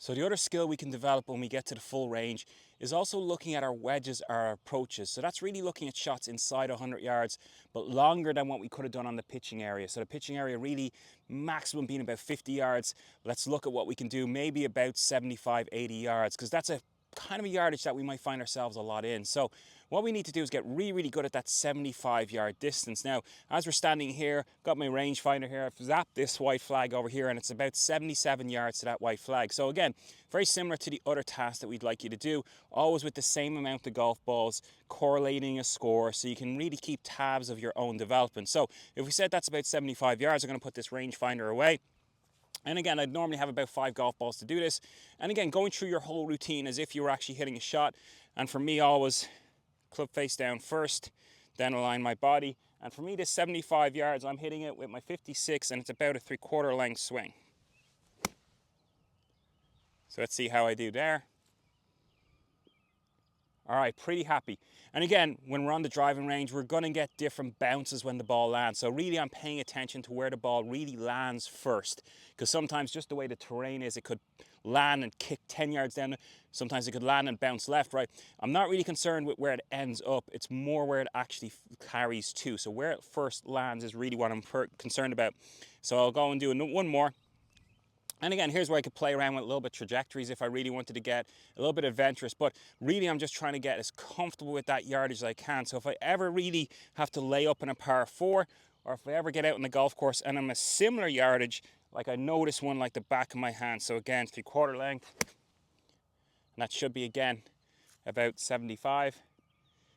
So the other skill we can develop when we get to the full range is also looking at our wedges, our approaches. So that's really looking at shots inside 100 yards, but longer than what we could have done on the pitching area. So the pitching area really maximum being about 50 yards. Let's look at what we can do, maybe about 75, 80 yards, because that's a kind of a yardage that we might find ourselves a lot in. So what we need to do is get really, really good at that 75-yard distance. Now, as we're standing here, got my rangefinder here, I've zapped this white flag over here, and it's about 77 yards to that white flag. So again, very similar to the other task that we'd like you to do, always with the same amount of golf balls, correlating a score, so you can really keep tabs of your own development. So if we said that's about 75 yards, I'm going to put this rangefinder away. And again, I'd normally have about 5 golf balls to do this. And again, going through your whole routine as if you were actually hitting a shot. And for me, always club face down first, then align my body. And for me, this 75 yards, I'm hitting it with my 56, and it's about a 3/4 length swing. So let's see how I do there. All right, pretty happy. And again, when we're on the driving range, we're going to get different bounces when the ball lands. So really, I'm paying attention to where the ball really lands first. Because sometimes just the way the terrain is, it could land and kick 10 yards down. Sometimes it could land and bounce left, right? I'm not really concerned with where it ends up. It's more where it actually carries to. So where it first lands is really what I'm concerned about. So I'll go and do one more. And again, here's where I could play around with a little bit of trajectories if I really wanted to get a little bit adventurous. But really, I'm just trying to get as comfortable with that yardage as I can. So if I ever really have to lay up in a par 4, or if I ever get out on the golf course and I'm a similar yardage, like I know this one like the back of my hand. So again, 3/4 length. And that should be, again, about 75.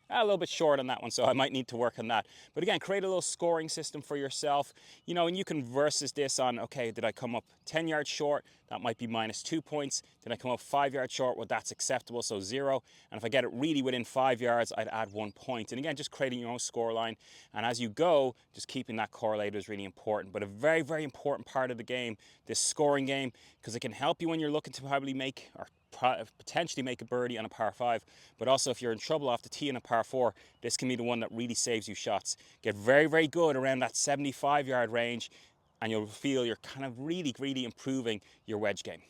A little bit short on that one, so I might need to work on that. But again, create a little scoring system for yourself, you know, and you can versus this on, okay, did I come up 10 yards short? That might be -2 points. Did I come up 5 yards short? Well, that's acceptable, so 0. And if I get it really within 5 yards, I'd add 1 point. And again, just creating your own score line. And as you go, just keeping that correlator is really important. But a very, very important part of the game, this scoring game, because it can help you when you're looking to probably make, or potentially make a birdie on a par 5, but also if you're in trouble off the tee in a par 4, this can be the one that really saves you shots. Get very, very good around that 75-yard range, and you'll feel you're kind of really, really improving your wedge game.